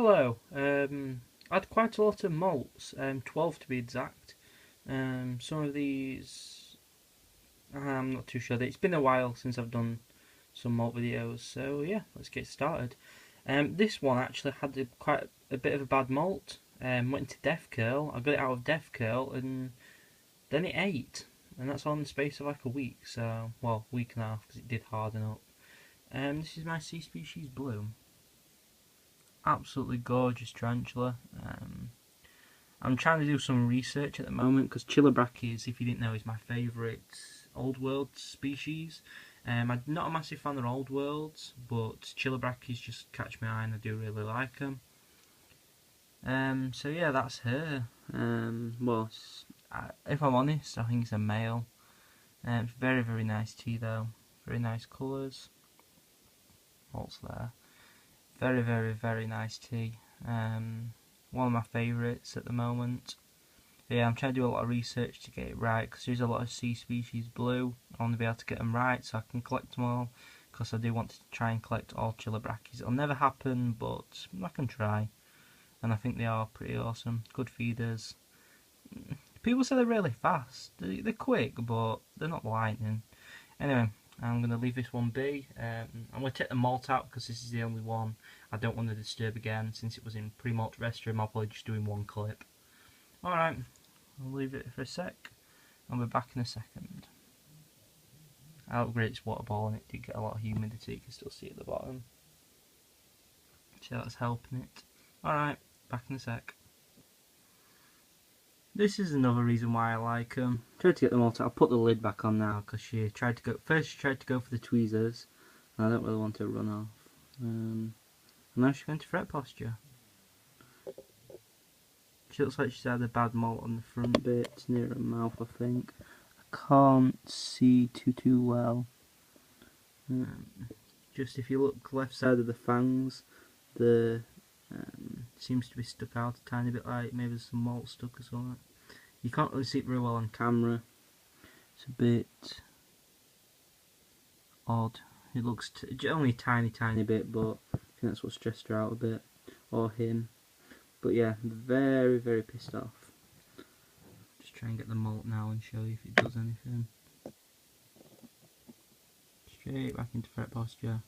Hello. I had quite a lot of molts, 12 to be exact. Some of these, I'm not too sure. It's been a while since I've done some molt videos, so yeah, let's get started. This one actually had quite a bit of a bad molt. Went into death curl. I got it out of death curl, and then it ate, and that's all in the space of like a week. So, well, week and a half because it did harden up. This is my C species bloom. Absolutely gorgeous tarantula. I'm trying to do some research at the moment because Chilobrachys, if you didn't know, is my favourite old world species. I'm not a massive fan of old worlds, but Chilobrachys just catch my eye and I do really like them. So yeah, that's her. Well, if I'm honest, I think it's a male. It's very, very nice tea though. Very nice colours. What's there? Very, very, very nice tea. One of my favourites at the moment. But yeah, I'm trying to do a lot of research to get it right because there's a lot of C species blue. I want to be able to get them right so I can collect them all because I do want to try and collect all Chilobrachys. It'll never happen, but I can try. And I think they are pretty awesome. Good feeders. People say they're really fast. They're quick, but they're not lightning. Anyway, I'm going to leave this one be. I'm going to take the molt out because this is the only one I don't want to disturb again. Since it was in pre-molt restroom, I'll probably just do in one clip. Alright, I'll leave it for a sec. I'll be back in a second. I upgraded its water ball and it did get a lot of humidity. You can still see it at the bottom. So that's helping it. Alright, back in a sec. This is another reason why I like them. Tried to get them all out. I'll put the lid back on now because she tried to go. First, she tried to go for the tweezers, and I don't really want her to run off. And now she's going to fret posture. She looks like she's had a bad molt on the front bit near her mouth. I think I can't see too well. Just if you look left side of the fangs, the seems to be stuck out a tiny bit, like maybe there's some molt stuck or something. You can't really see it very well on camera. It's a bit odd. It looks only a tiny bit, but I think that's what stressed her out a bit, or him. But yeah, very, very pissed off. Just try and get the molt now and show you if it does anything. Straight back into fret posture.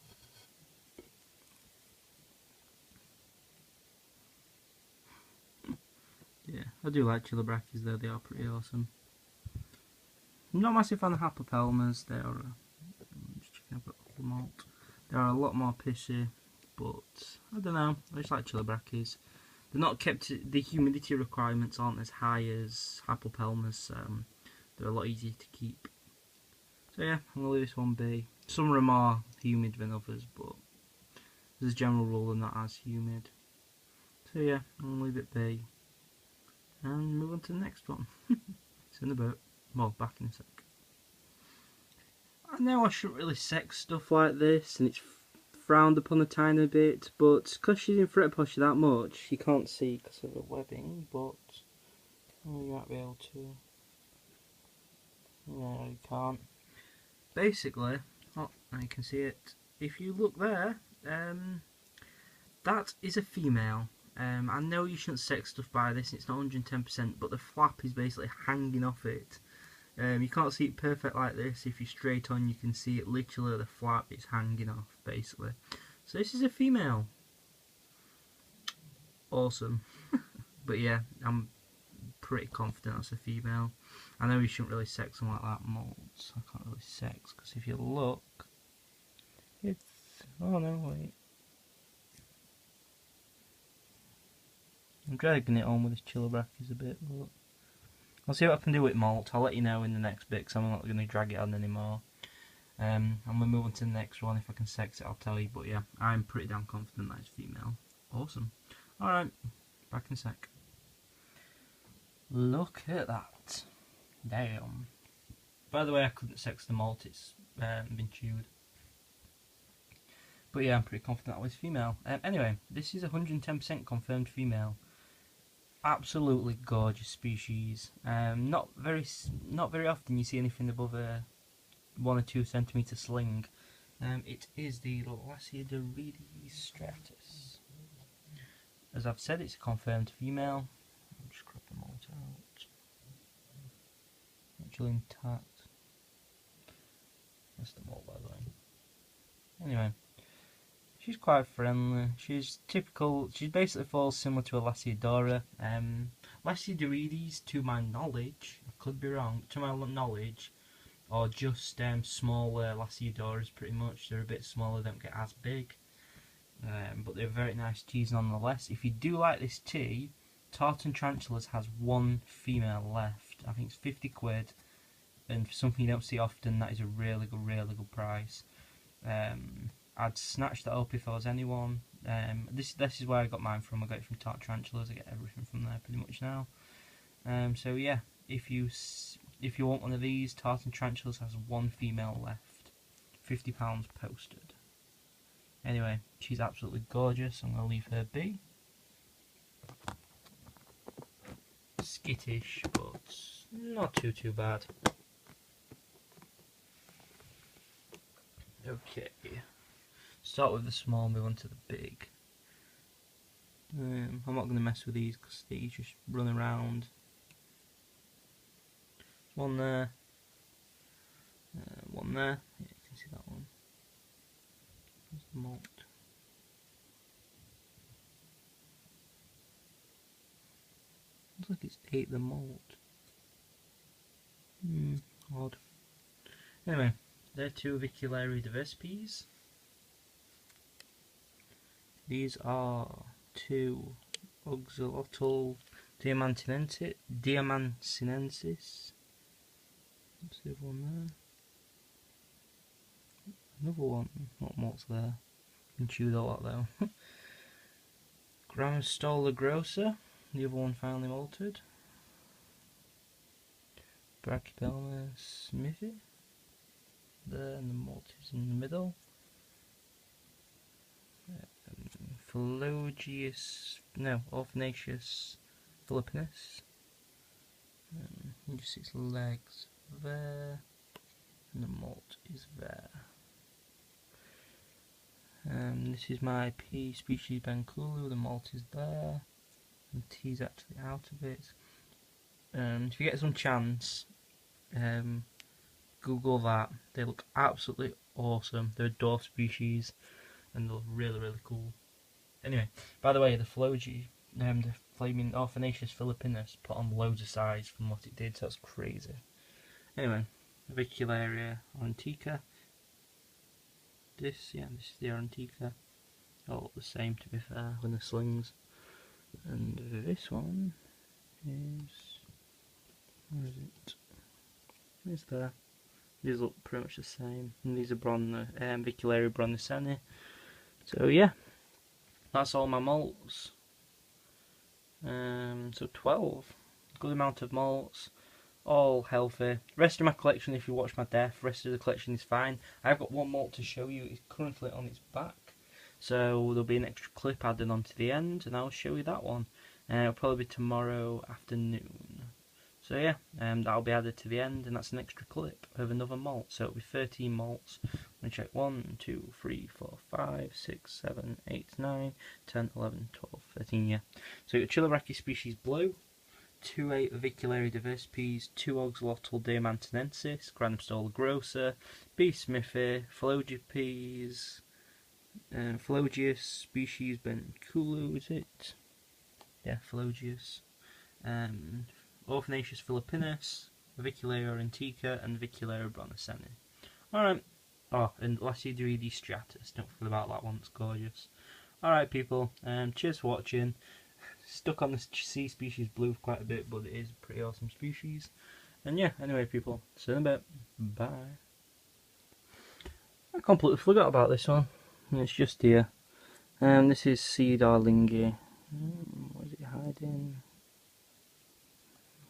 Yeah, I do like Chilobrachys though, they are pretty awesome. I'm not a massive fan of Haplopelmas, they are, just checking up the molt. They are a lot more pissy, but I don't know, I just like Chilobrachys. They're not kept, the humidity requirements aren't as high as Haplopelmas, so they're a lot easier to keep. So yeah, I'm going to leave this one be. Some are more humid than others, but as a general rule they're not as humid. So yeah, I'm going to leave it be. And move on to the next one. It's in a bit. Well, back in a sec. I know I shouldn't really sex stuff like this, and it's frowned upon a tiny bit, but because she's in fret posture that much, you can't see because of the webbing, but you might be able to. No, you can't. Basically, oh, now you can see it. If you look there, that is a female. I know you shouldn't sex stuff by this, it's not 110%, but the flap is basically hanging off it. You can't see it perfect like this. If you're straight on, you can see it literally, the flap is hanging off, basically. So this is a female. Awesome. But yeah, I'm pretty confident that's a female. I know you shouldn't really sex them like that, molts. I can't really sex, because if you look, it's... oh no, wait. I'm dragging it on with this Chilobrachys a bit, but I'll see what I can do with molt. I'll let you know in the next bit because I'm not going to drag it on anymore. I'm going to move on to the next one. If I can sex it, I'll tell you. But yeah, I'm pretty damn confident that it's female. Awesome. Alright, back in a sec. Look at that. Damn. By the way, I couldn't sex the molt. It's been chewed. But yeah, I'm pretty confident that was female. Anyway, this is 110% confirmed female. Absolutely gorgeous species. Not very often you see anything above a 1 or 2 centimetre sling. It is the L.Striatus. as I've said, it's a confirmed female. I'll just crop them all out. Actually intact. That's the mold, by the way. Anyway, she's quite friendly. She's typical. She basically falls similar to a Lasciadora. Lasciadorides, to my knowledge, I could be wrong, to my knowledge, or just smaller Lasciadoras pretty much. They're a bit smaller, don't get as big. But they're very nice teas nonetheless. If you do like this tea, Tartan Tarantulas has one female left. I think it's 50 quid. And for something you don't see often, that is a really good price. I'd snatch that up if I was anyone. This is where I got mine from. I got it from Tartan Tarantulas. I get everything from there pretty much now. So yeah, if you want one of these, Tartan Tarantulas has one female left. £50 posted. Anyway, she's absolutely gorgeous. I'm gonna leave her be. Skittish, but not too bad. Okay, start with the small, move on to the big. I'm not going to mess with these because these just run around. One there, one there. Yeah, you can see that one. There's the malt. Looks like it's ate the malt. Odd. Anyway. They're two Aviculari Divespes. These are two Oxalotl Diamantinensis. What's the other one there? Another one, not Molts there. You can chew a lot though. Gramstola Grossa, the other one finally malted. Brachypelma Smithy. There, and the malt is in the middle. Orphanaceous Philippinus. You just see its legs there, and the malt is there. This is my P species Bankulu. The malt is there, and the tea's actually out of it. If you get some chance, Google that. They look absolutely awesome. They're a dwarf species and they look really cool. Anyway, by the way, the the flaming Orphanaceous Philippinus put on loads of size from what it did, so that's crazy. Anyway, Avicularia Aurantica. This is the Aurantica. All look the same, to be fair, with the slings. And this one is, where is it? It's there. These look pretty much the same, and these are Avicularia Brondiseni. So yeah, that's all my malts. So 12, good amount of malts, all healthy. Rest of my collection, if you watch my def, rest of the collection is fine. I've got one malt to show you. It's currently on its back, so there'll be an extra clip added on to the end, and I'll show you that one. It'll probably be tomorrow afternoon. So yeah, that'll be added to the end, and that's an extra clip of another malt. So it'll be 13 malts. Let me check. 1, 2, 3, 4, 5, 6, 7, 8, 9, 10, 11, 12, 13, yeah. So you've got Chiloraki species blue, 2 8 Aviculari Divespes, 2 Oxalotl Diamantinensis, Gramstola Grossa, B. Smithy, Philogipes, Philogius species Bankulu, is it? Yeah, Philogius. Orphanaceous Philippinus, Avicularia Aurantica, and Avicularia Brondiseni. Alright. Oh, and L.Striatus. Don't forget about that one, it's gorgeous. Alright, people. Cheers for watching. Stuck on this C species blue quite a bit, but it is a pretty awesome species. And yeah, anyway, people. See you in a bit. Bye. I completely forgot about this one. It's just here. This is C. darlingi. Where's it hiding?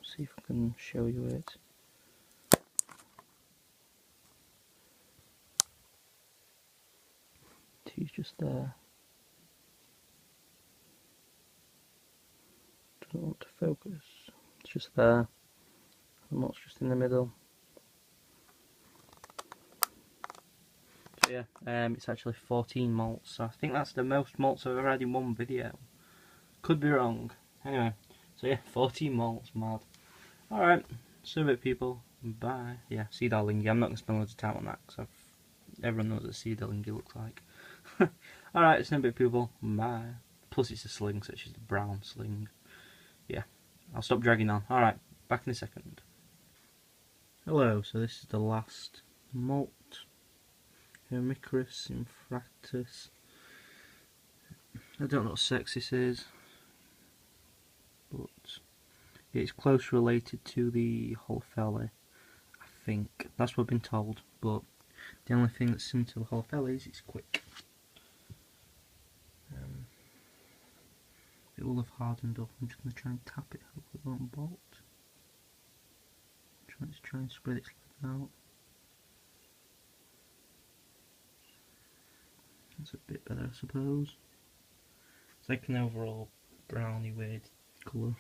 See if I can show you it. He's just there. Doesn't want to focus. It's just there. The malt's just in the middle. So yeah, it's actually 14 malts. So I think that's the most malts I've ever had in one video. Could be wrong. Anyway, so yeah, 14 malts, mad. Alright, so it people, bye. Yeah, sea darlingi, I'm not going to spend loads of time on that, because everyone knows what sea darlingi looks like. Alright, so it people, bye. Plus it's a sling, so it's just a brown sling. Yeah, I'll stop dragging on. Alright, back in a second. Hello, so this is the last molt. H.Inflatus. I don't know what sex this is, but it's close related to the Holofeli, I think. That's what I've been told, but the only thing that's similar to the Holofeli is it's quick. It will have hardened up. I'm just going to try and tap it, hopefully it won't bolt. Try and spread its leg out. That's a bit better, I suppose. It's like an overall browny weird colour.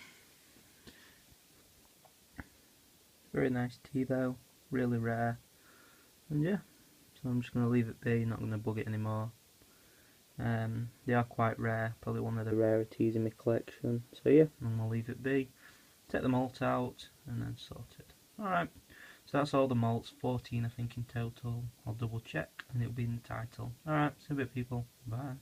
Very nice tea though, really rare. And yeah, so I'm just going to leave it be, not going to bug it anymore. They are quite rare, probably one of the rarities in my collection. So yeah, I'm going to leave it be, take the malt out and then sort it. Alright, so that's all the malts, 14 I think in total. I'll double check and it'll be in the title. Alright, see you in a bit people, bye.